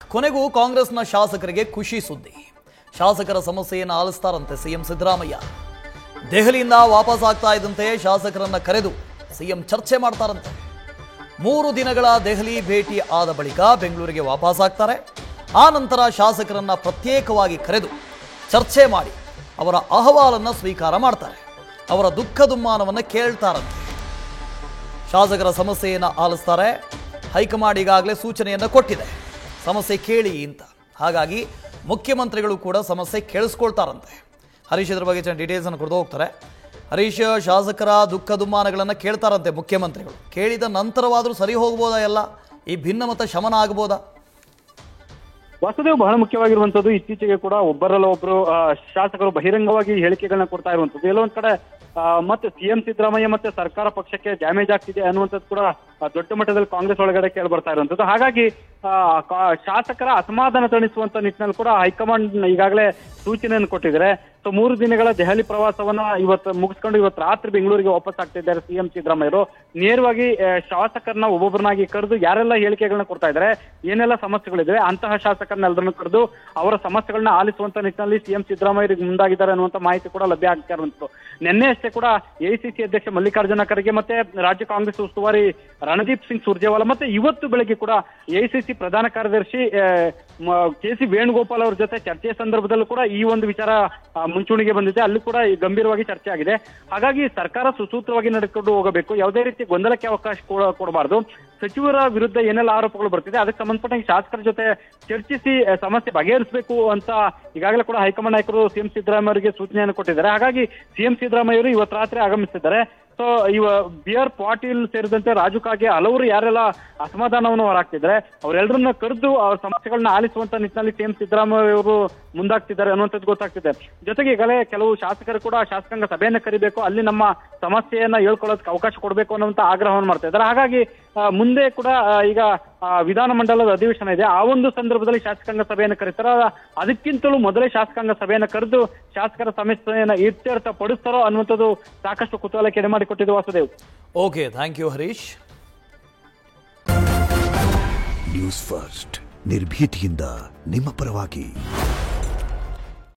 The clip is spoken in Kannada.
ಕೊನೆಗೂ ಕಾಂಗ್ರೆಸ್ನ ಶಾಸಕರಿಗೆ ಖುಷಿ ಸುದ್ದಿ. ಶಾಸಕರ ಸಮಸ್ಯೆಯನ್ನು ಆಲಿಸ್ತಾರಂತೆ ಸಿಎಂ ಸಿದ್ದರಾಮಯ್ಯ. ದೆಹಲಿಯಿಂದ ವಾಪಸ್ ಆಗ್ತಾ ಇದ್ದಂತೆ ಶಾಸಕರನ್ನ ಕರೆದು ಸಿಎಂ ಚರ್ಚೆ ಮಾಡ್ತಾರಂತೆ. 3 ದಿನಗಳ ದೆಹಲಿ ಭೇಟಿ ಆದ ಬಳಿಕ ಬೆಂಗಳೂರಿಗೆ ವಾಪಸ್ ಆಗ್ತಾರೆ. ಆ ನಂತರ ಶಾಸಕರನ್ನ ಪ್ರತ್ಯೇಕವಾಗಿ ಕರೆದು ಚರ್ಚೆ ಮಾಡಿ ಅವರ ಅಹವಾಲನ್ನು ಸ್ವೀಕಾರ ಮಾಡ್ತಾರೆ. ಅವರ ದುಃಖ ದುಮ್ಮಾನವನ್ನು ಕೇಳ್ತಾರಂತೆ. ಶಾಸಕರ ಸಮಸ್ಯೆಯನ್ನು ಆಲಿಸ್ತಾರೆ. ಹೈಕಮಾಂಡ್ ಈಗಾಗಲೇ ಸೂಚನೆಯನ್ನು ಕೊಟ್ಟಿದೆ, ಸಮಸ್ಯೆ ಕೇಳಿ ಅಂತ. ಹಾಗಾಗಿ ಮುಖ್ಯಮಂತ್ರಿಗಳು ಕೂಡ ಸಮಸ್ಯೆ ಕೇಳಿಸ್ಕೊಳ್ತಾರಂತೆ. ಹರೀಶ್ ಇದ್ರ ಬಗ್ಗೆ ಡೀಟೇಲ್ಸ್ ಅನ್ನು ಕೊಡ್ದು ಹೋಗ್ತಾರೆ. ಹರೀಶ್, ಶಾಸಕರ ದುಃಖ ದುಮ್ಮಾನಗಳನ್ನು ಕೇಳ್ತಾರಂತೆ ಮುಖ್ಯಮಂತ್ರಿಗಳು. ಕೇಳಿದ ನಂತರವಾದರೂ ಸರಿ ಹೋಗ್ಬೋದಾ? ಎಲ್ಲ ಈ ಭಿನ್ನಮತ ಶಮನ ಆಗ್ಬೋದಾ? ವಾಸುದೇವ್, ಬಹಳ ಮುಖ್ಯವಾಗಿರುವಂತದ್ದು ಇತ್ತೀಚೆಗೆ ಕೂಡ ಒಬ್ಬರಲ್ಲ ಒಬ್ಬರು ಶಾಸಕರು ಬಹಿರಂಗವಾಗಿ ಹೇಳಿಕೆಗಳನ್ನ ಕೊಡ್ತಾ ಇರುವಂತದ್ದು. ಎಲ್ಲೊಂದ್ ಕಡೆ ಮತ್ತೆ ಸಿಎಂ ಸಿದ್ದರಾಮಯ್ಯ ಮತ್ತೆ ಸರ್ಕಾರ ಪಕ್ಷಕ್ಕೆ ಡ್ಯಾಮೇಜ್ ಆಗ್ತಿದೆ ಅನ್ನುವಂಥದ್ದು ಕೂಡ ದೊಡ್ಡ ಮಟ್ಟದಲ್ಲಿ ಕಾಂಗ್ರೆಸ್ ಒಳಗಡೆ ಕೇಳಿ ಬರ್ತಾ ಇರುವಂತದ್ದು. ಹಾಗಾಗಿ ಶಾಸಕರ ಅಸಮಾಧಾನ ತಣಿಸುವಂತ ನಿಟ್ಟಿನಲ್ಲಿ ಕೂಡ ಹೈಕಮಾಂಡ್ ಈಗಾಗಲೇ ಸೂಚನೆಯನ್ನು ಕೊಟ್ಟಿದ್ದಾರೆ. ಸೊ 3 ದಿನಗಳ ದೆಹಲಿ ಪ್ರವಾಸವನ್ನ ಇವತ್ತು ಮುಗಿಸ್ಕೊಂಡು ಇವತ್ತು ರಾತ್ರಿ ಬೆಂಗಳೂರಿಗೆ ವಾಪಸ್ ಆಗ್ತಿದ್ದಾರೆ ಸಿಎಂ ಸಿದ್ದರಾಮಯ್ಯರು. ನೇರವಾಗಿ ಶಾಸಕರನ್ನ ಒಬ್ಬೊಬ್ಬರನ್ನಾಗಿ ಕರೆದು ಯಾರೆಲ್ಲ ಹೇಳಿಕೆಗಳನ್ನ ಕೊಡ್ತಾ ಇದ್ದಾರೆ, ಏನೆಲ್ಲ ಸಮಸ್ಯೆಗಳಿವೆ ಅಂತಹ ಶಾಸಕರನ್ನೆಲ್ಲರನ್ನು ಕರೆದು ಅವರ ಸಮಸ್ಯೆಗಳನ್ನ ಆಲಿಸುವಂತ ನಿಟ್ಟಿನಲ್ಲಿ ಸಿಎಂ ಸಿದ್ದರಾಮಯ್ಯರಿಗೆ ಮುಂದಾಗಿದ್ದಾರೆ ಅನ್ನುವಂತ ಮಾಹಿತಿ ಕೂಡ ಲಭ್ಯ ಆಗ್ತಾ ಇರುವಂತದ್ದು. ನಿನ್ನೆ ಅಷ್ಟೇ ಕೂಡ ಎಐಸಿಸಿ ಅಧ್ಯಕ್ಷ ಮಲ್ಲಿಕಾರ್ಜುನ ಖರ್ಗೆ ಮತ್ತೆ ರಾಜ್ಯ ಕಾಂಗ್ರೆಸ್ ಉಸ್ತುವಾರಿ ರಣದೀಪ್ ಸಿಂಗ್ ಸುರ್ಜೇವಾಲಾ ಮತ್ತೆ ಇವತ್ತು ಬೆಳಗ್ಗೆ ಕೂಡ ಎಐಸಿಸಿ ಪ್ರಧಾನ ಕಾರ್ಯದರ್ಶಿ ಕೆ.ಸಿ. ವೇಣುಗೋಪಾಲ್ ಅವರ ಜೊತೆ ಚರ್ಚೆಯ ಸಂದರ್ಭದಲ್ಲೂ ಕೂಡ ಈ ಒಂದು ವಿಚಾರ ಮುಂಚೂಣಿಗೆ ಬಂದಿದೆ. ಅಲ್ಲಿ ಕೂಡ ಗಂಭೀರವಾಗಿ ಚರ್ಚೆ ಆಗಿದೆ. ಹಾಗಾಗಿ ಸರ್ಕಾರ ಸುಸೂತ್ರವಾಗಿ ನಡೆದುಕೊಂಡು ಹೋಗಬೇಕು, ಯಾವುದೇ ರೀತಿ ಗೊಂದಲಕ್ಕೆ ಅವಕಾಶ ಕೊಡಬಾರದು. ಸಚಿವರ ವಿರುದ್ಧ ಏನೆಲ್ಲ ಆರೋಪಗಳು ಬರ್ತಿದೆ ಅದಕ್ಕೆ ಸಂಬಂಧಪಟ್ಟ ಶಾಸಕರ ಜೊತೆ ಚರ್ಚಿಸಿ ಸಮಸ್ಯೆ ಬಗೆಹರಿಸಬೇಕು ಅಂತ ಈಗಾಗಲೇ ಕೂಡ ಹೈಕಮಾಂಡ್ ನಾಯಕರು ಸಿಎಂ ಸಿದ್ದರಾಮಯ್ಯ ಅವರಿಗೆ ಸೂಚನೆಯನ್ನು ಕೊಟ್ಟಿದ್ದಾರೆ. ಹಾಗಾಗಿ ಸಿಎಂ ಸಿದ್ದರಾಮಯ್ಯ ಅವರು ಇವತ್ತು ರಾತ್ರಿ ಆಗಮಿಸಿದ್ದಾರೆ. So BR. ಪಾಟೀಲ್ ಸೇರಿದಂತೆ ರಾಜು ಕಾಗೆ ಹಲವರು ಯಾರೆಲ್ಲ ಅಸಮಾಧಾನವನ್ನು ಹೊರಹಾಕ್ತಿದ್ದಾರೆ ಅವರೆಲ್ಲರನ್ನ ಕರೆದು ಅವ್ರ ಸಮಸ್ಯೆಗಳನ್ನ ಆಲಿಸುವಂತ ನಿಟ್ಟಿನಲ್ಲಿ ಸಿಎಂ ಸಿದ್ದರಾಮಯ್ಯ ಅವರು ಮುಂದಾಗ್ತಿದ್ದಾರೆ ಅನ್ನುವಂಥದ್ದು ಗೊತ್ತಾಗ್ತಿದೆ. ಜೊತೆಗೆ ಈಗಲೇ ಕೆಲವು ಶಾಸಕರು ಕೂಡ ಶಾಸಕಾಂಗ ಸಭೆಯನ್ನ ಕರಿಬೇಕು, ಅಲ್ಲಿ ನಮ್ಮ ಸಮಸ್ಯೆಯನ್ನ ಹೇಳ್ಕೊಳ್ಳೋದಕ್ಕೆ ಅವಕಾಶ ಕೊಡಬೇಕು ಅನ್ನುವಂತ ಆಗ್ರಹವನ್ನು ಮಾಡ್ತಾ ಇದ್ದಾರೆ. ಹಾಗಾಗಿ ಮುಂದೆ ಕೂಡ ಈಗ ವಿಧಾನಮಂಡಲದ ಅಧಿವೇಶನ ಇದೆ, ಆ ಒಂದು ಸಂದರ್ಭದಲ್ಲಿ ಶಾಸಕಾಂಗ ಸಭೆಯನ್ನು ಕರೀತಾರೋ ಅದಕ್ಕಿಂತಲೂ ಮೊದಲೇ ಶಾಸಕಾಂಗ ಸಭೆಯನ್ನು ಕರೆದು ಶಾಸಕರ ಸಮಸ್ಯೆಯನ್ನ ಇತ್ಯರ್ಥ ಪಡಿಸ್ತಾರೋ ಅನ್ನುವಂಥದ್ದು ಸಾಕಷ್ಟು ಕುತೂಹಲಕ್ಕೆ ಎಡೆ ಮಾಡಿಕೊಟ್ಟಿದೆ. Vasudev, okay, thank you Harish. News first ನಿರ್ಭೀತಿಯಿಂದ ನಿಮ್ಮ ಪರವಾಗಿ.